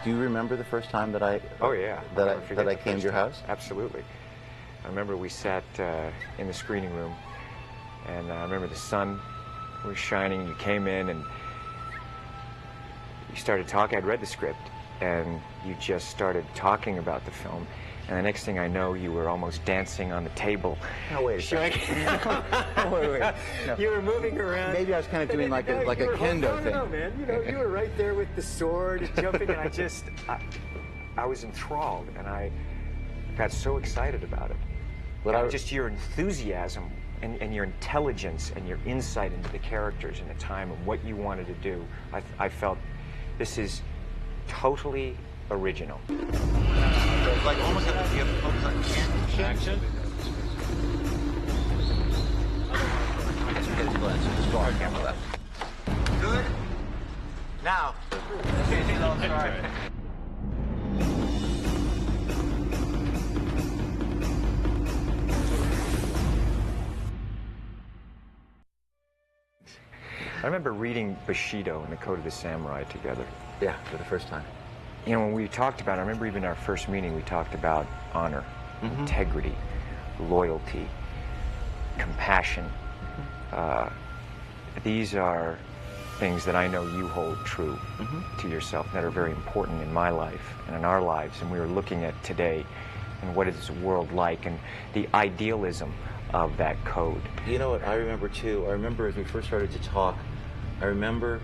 Do you remember the first time that I? Oh yeah. That I came to your house? Absolutely. I remember we sat in the screening room, and I remember the sun was shining. You came in and you started talking. I'd read the script, and you just started talking about the film. And the next thing I know, you were almost dancing on the table. Oh, wait a second. wait. No. You were moving around. Maybe I was kind of doing like a kendo thing. No, man. You were right there with the sword and jumping, and I was enthralled, and I got so excited about it. But just your enthusiasm and your intelligence and your insight into the characters and the time and what you wanted to do, I felt this is totally original. It's like almost like you have to focus on action. Let's get his glance. Just draw our camera left. Good. Now. Sorry. I remember reading Bushido and the Code of the Samurai together. Yeah, for the first time. You know, when we talked about, I remember even our first meeting, we talked about honor, integrity, loyalty, compassion. These are things that I know you hold true to yourself, that are very important in my life and in our lives. And we were looking at today and what is the world like and the idealism of that code. You know what I remember too? I remember as we first started to talk, I remember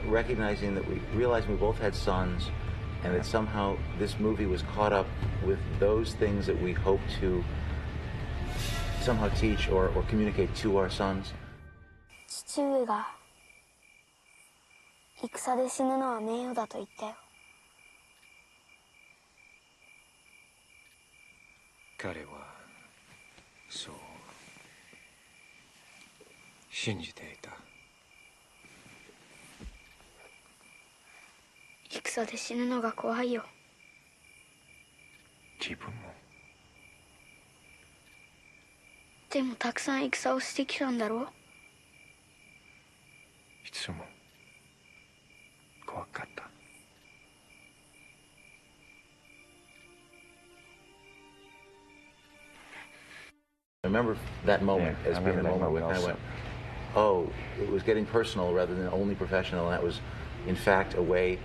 recognizing that we realized we both had sons, and that somehow this movie was caught up with those things that we hope to somehow teach or communicate to our sons. 父上が戦で死ぬのは名誉だと言ったよ。彼はそう信じていた。戦で死ぬのが怖いよ。自分も。でもたくさん戦をしてきたんだろう。いつも怖かった。I remember that moment as being the moment when I went, oh, it was getting personal rather than only professional. And that was, in fact, a way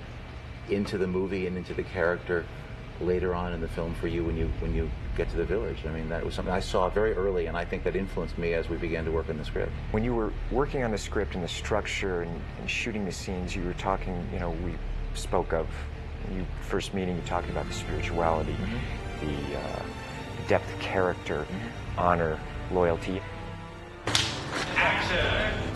into the movie and into the character later on in the film for you when you get to the village. I mean, that was something I saw very early, and I think that influenced me as we began to work on the script. When you were working on the script and the structure and shooting the scenes, you were talking, you know, we spoke of, you first meeting, you talking about the spirituality, the depth of character, honor, loyalty. Action!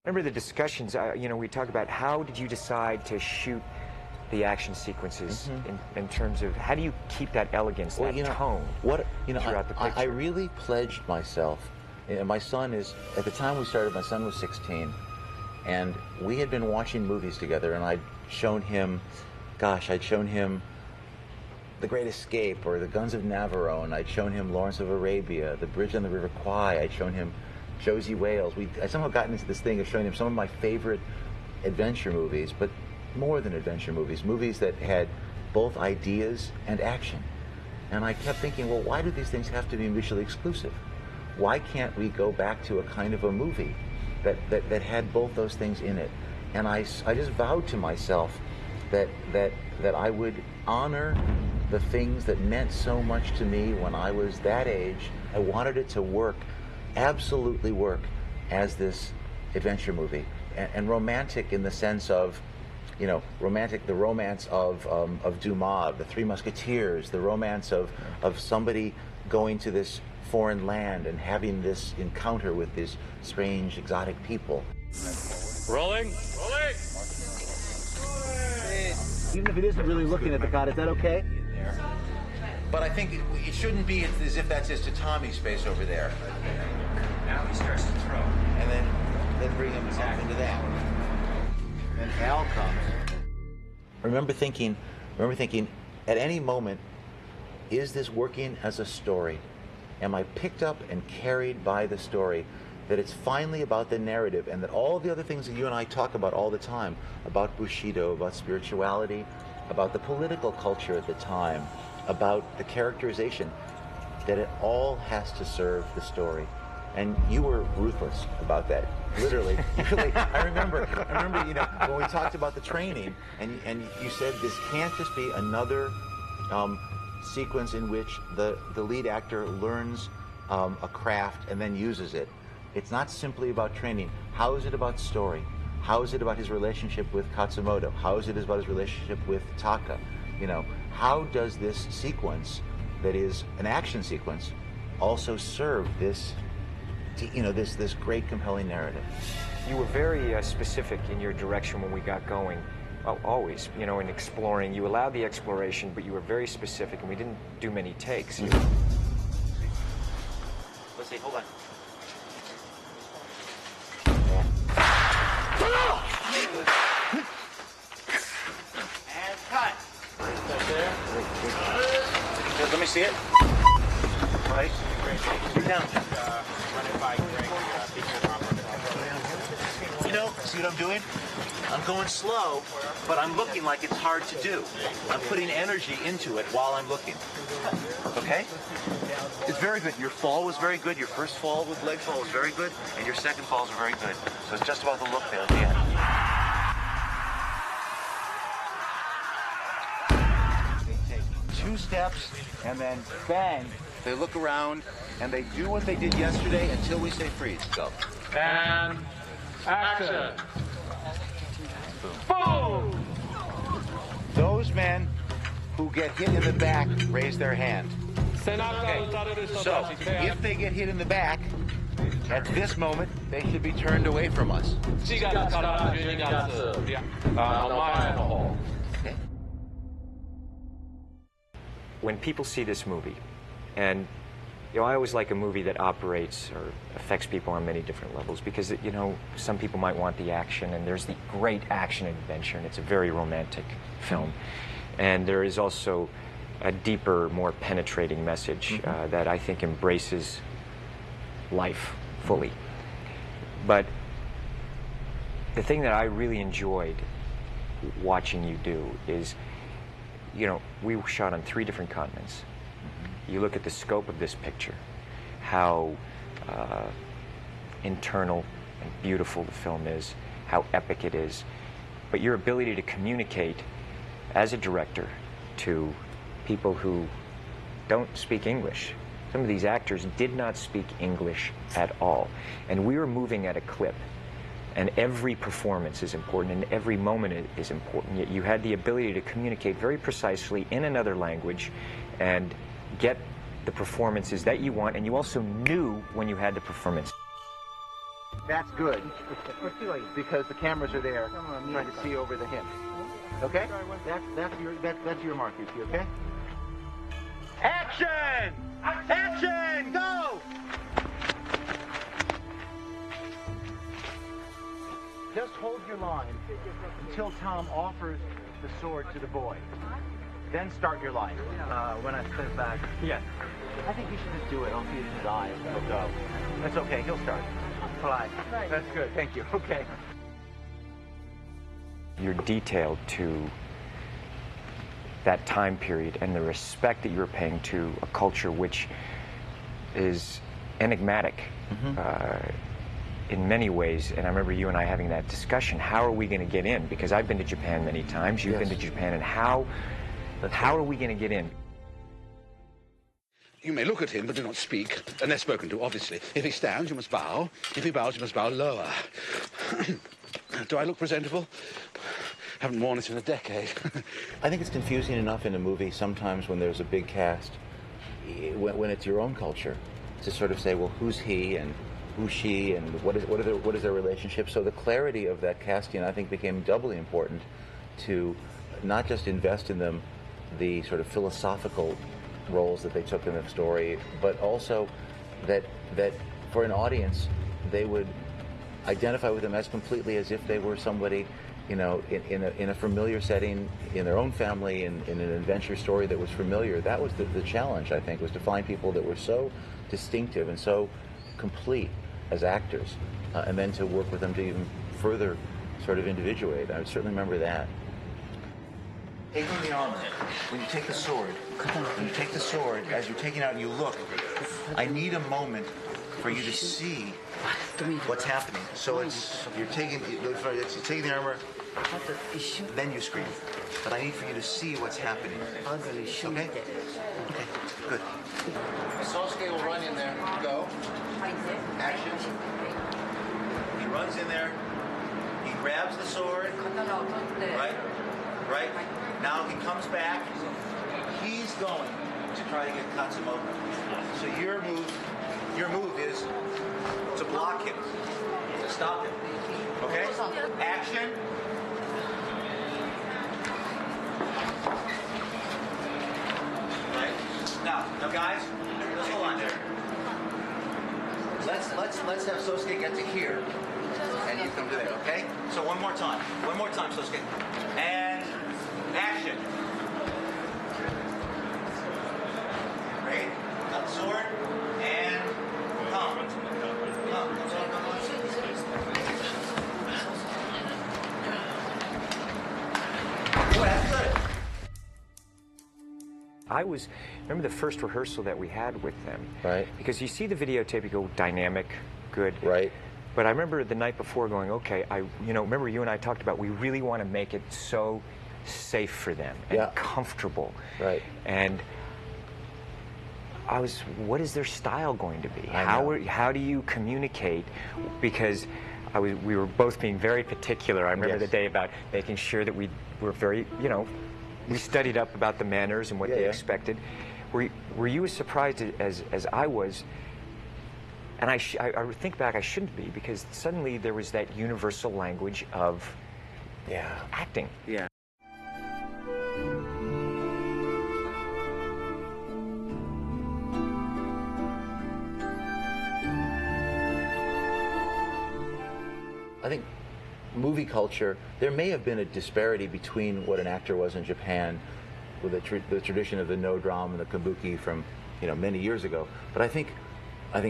Remember the discussions, you know, we talked about how did you decide to shoot the action sequences in terms of how do you keep that elegance, that tone throughout the picture? I really pledged myself. And my son is, at the time we started, my son was 16. And we had been watching movies together, and I'd shown him The Great Escape or The Guns of Navarone, and I'd shown him Lawrence of Arabia, The Bridge on the River Kwai, I'd shown him Josie Wales. I somehow gotten into this thing of showing him some of my favorite adventure movies, but more than adventure movies, movies that had both ideas and action. And I kept thinking, well, why do these things have to be mutually exclusive? Why can't we go back to a kind of a movie that had both those things in it? And I just vowed to myself that I would honor the things that meant so much to me when I was that age. I wanted it to work, absolutely work, as this adventure movie. And romantic in the sense of, you know, the romance of Dumas, the Three Musketeers, the romance of somebody going to this foreign land and having this encounter with these strange, exotic people. Rolling. Rolling. Even if it isn't really looking at the cot, is that okay? But I think it shouldn't be as if that's his tatami space over there. Now he starts to throw. And then then bring him up into that. And Al comes. I remember thinking, at any moment, is this working as a story? Am I picked up and carried by the story? That it's finally about the narrative, and that all the other things that you and I talk about all the time, about Bushido, about spirituality, about the political culture at the time, about the characterization, that it all has to serve the story. And you were ruthless about that, literally. I remember, you know, when we talked about the training, and you said this can't just be another sequence in which the lead actor learns a craft and then uses it. It's not simply about training. How is it about story? How is it about his relationship with Katsumoto? How is it about his relationship with Taka? You know, how does this sequence, that is an action sequence, also serve this, you know, this great compelling narrative? You were very specific in your direction when we got going. Well, always, you know, in exploring. You allowed the exploration, but you were very specific, and we didn't do many takes. Let's see, hold on. And cut. There. Let me see it. Right. Sit down. You know, see what I'm doing? I'm going slow, but I'm looking like it's hard to do. I'm putting energy into it while I'm looking. Okay? It's very good. Your fall was very good. Your first fall with leg fall was very good, and your second falls were very good. So it's just about the look there at the end. They take 2 steps, and then bang. They look around, and they do what they did yesterday until we say freeze. Go. And action. Boom! Those men who get hit in the back raise their hand. Okay. So, if they get hit in the back, at this moment, they should be turned away from us. Okay? When people see this movie, and you know, I always like a movie that operates or affects people on many different levels, because, you know, some people might want the action, and there's the great action adventure, and it's a very romantic film. And there is also a deeper, more penetrating message that I think embraces life fully. But the thing that I really enjoyed watching you do is, you know, we shot on 3 different continents. You look at the scope of this picture, how internal and beautiful the film is, how epic it is, but your ability to communicate as a director to people who don't speak English. Some of these actors did not speak English at all, and we were moving at a clip, and every performance is important, and every moment is important, yet you had the ability to communicate very precisely in another language and get the performances that you want, and you also knew when you had the performance. That's good, because the cameras are there trying to see over the hint. Okay? That's your mark, Yuki, okay? Action! Action! Go! Just hold your line until Tom offers the sword to the boy. Then start your line. When I step back. Yeah. I think you should just do it. I'll see it in his eyes. He'll go. That's okay. He'll start. Fly. That's good. Thank you. Okay. You're detailed to that time period and the respect that you're paying to a culture which is enigmatic in many ways. And I remember you and I having that discussion. How are we going to get in? Because I've been to Japan many times. You've been to Japan. And how are we going to get in? You may look at him, but do not speak, unless spoken to, obviously. If he stands, you must bow. If he bows, you must bow lower. Do I look presentable? Haven't worn it in a decade. I think it's confusing enough in a movie sometimes when there's a big cast, when it's your own culture, to sort of say, well, who's he and who's she and what is their relationship? So the clarity of that casting, I think, became doubly important to not just invest in them the sort of philosophical roles that they took in the story, but also that for an audience, they would identify with them as completely as if they were somebody, in a familiar setting, in their own family, in an adventure story that was familiar. That was the challenge, I think, was to find people that were so distinctive and so complete as actors, and then to work with them to even further sort of individuate. I certainly remember that. Take on the armor. When you take the sword, as you're taking it out and you look, I need a moment for you to see what's happening. So you're taking the armor, then you scream. But I need for you to see what's happening. Okay? Okay, good. Sasuke will run in there. Go. Action. He runs in there. He grabs the sword. Right? Now he comes back. He's going to try to get Katsumoto. So your move is to block him, to stop him. Okay? Action. Right. Now guys, let's hold on there. Let's have Sosuke get to here, and you come to there. Okay? So one more time, Sosuke, and action. Great. Got the sword, and come. That's good. Remember the first rehearsal that we had with them? Right. Because you see the videotape, you go dynamic, good. Right. But I remember the night before going, okay, remember you and I talked about we really want to make it so safe for them and comfortable. Right. And what is their style going to be? How do you communicate? Because we were both being very particular. I remember the day about making sure that we were very, we studied up about the manners and what they expected. Were you as surprised as I was? And I think back, I shouldn't be, because suddenly there was that universal language of acting. Yeah. I think movie culture, there may have been a disparity between what an actor was in Japan with the tradition of the no drama and the kabuki from many years ago. But I think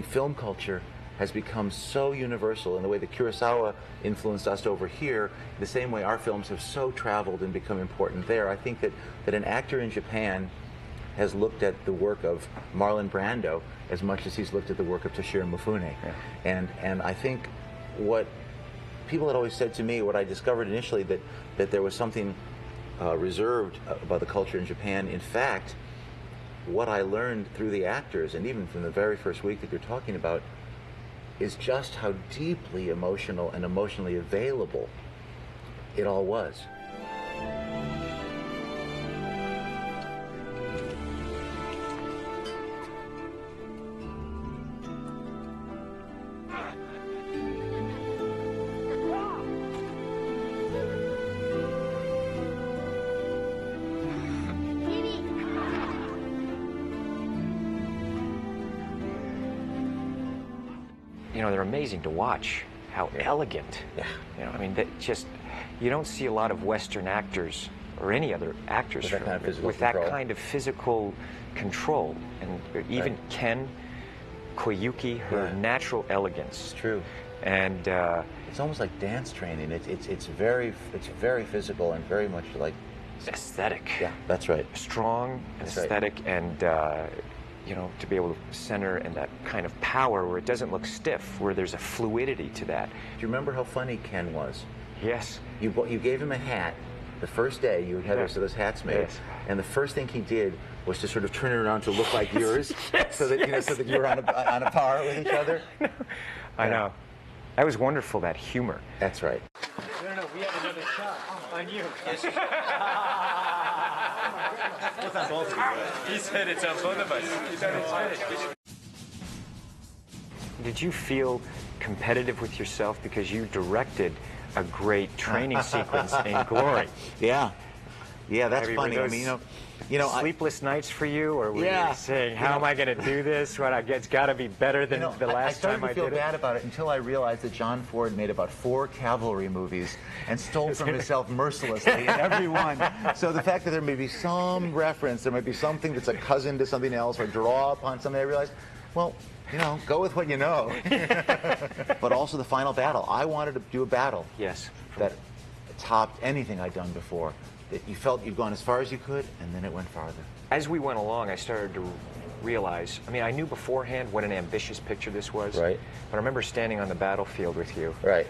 film culture has become so universal in the way that Kurosawa influenced us over here, the same way our films have so traveled and become important there. I think that an actor in Japan has looked at the work of Marlon Brando as much as he's looked at the work of Toshiro Mifune. Yeah. And I think what people had always said to me, what I discovered initially, that there was something reserved about the culture in Japan. In fact, what I learned through the actors, and even from the very first week that you're talking about, is just how deeply emotional and emotionally available it all was. They're amazing to watch. How elegant. Yeah. You don't see a lot of Western actors or any other actors with that kind of physical control. And even Ken Koyuki, her natural elegance. It's true. And it's almost like dance training. It's very physical and very much like aesthetic. Yeah, that's right. Strong, aesthetic, and to be able to center in that kind of power where it doesn't look stiff, where there's a fluidity to that. Do you remember how funny Ken was? Yes. You gave him a hat the first day you had those hats made, and the first thing he did was to sort of turn it around to look like yours, so that you were on a par with each other. I know. That was wonderful, that humor. That's right. No, we have another shot on you. It's on both of you. He said it's on both of us. He said it's finished. Did you feel competitive with yourself because you directed a great training sequence in Glory? Yeah. Yeah, that's I mean, funny. were I mean, you know, sleepless nights for you, or were Yeah. you saying, "How am I going to do this? It's got to be better than the I last started time I to feel did it." bad about it until I realized that John Ford made about 4 cavalry movies and stole from himself mercilessly in every one. So the fact that there may be some reference, there might be something that's a cousin to something else, or draw upon something, I realized, well, you know, go with what you know. But also the final battle. I wanted to do a battle Yes. that topped anything I'd done before. That you felt you'd gone as far as you could, and then it went farther. As we went along, I started to realize, I mean, I knew beforehand what an ambitious picture this was. Right. But I remember standing on the battlefield with you. Right.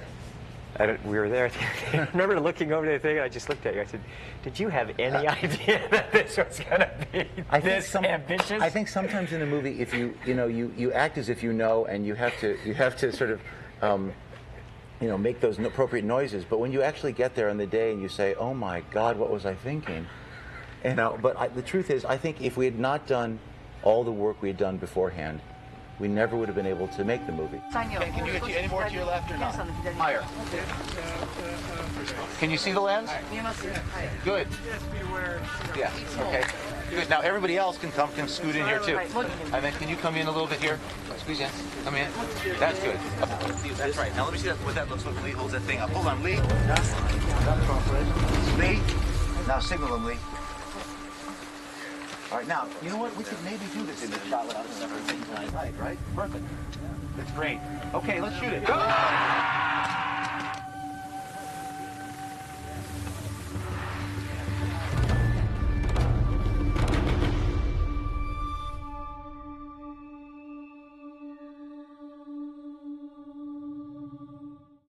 And we were there. I remember looking over the thing, and I just looked at you. I said, "Did you have any idea that this was going to be ambitious?" I think sometimes in a movie, if you act as if you know, and you have to sort of make those appropriate noises. But when you actually get there on the day and you say, "Oh my God, what was I thinking?" The truth is, I think if we had not done all the work we had done beforehand, we never would have been able to make the movie. Can you get any more to your left or not? Higher. Can you see the lens? Good. Yeah. Okay. Good. Now everybody else can scoot in here too. And then can you come in a little bit here? Squeeze in. Come in. That's good. That's right. Now let me see what that looks like. Lee holds that thing up. Hold on, Lee. Lee. Now signal him, Lee. All right, now, you know what? We could maybe do this in the shot without a separate thing tonight, right? Perfect. That's great. Okay, let's shoot it. Go!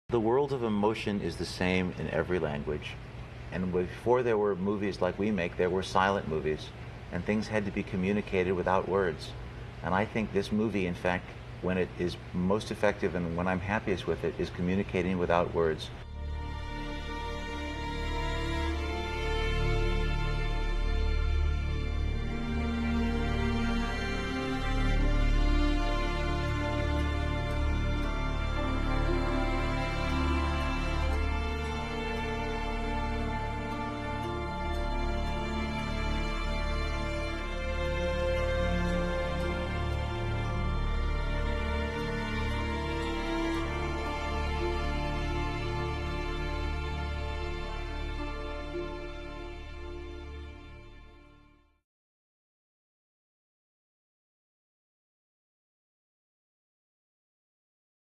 The world of emotion is the same in every language. And before there were movies like we make, there were silent movies. And things had to be communicated without words. And I think this movie, in fact, when it is most effective and when I'm happiest with it, is communicating without words.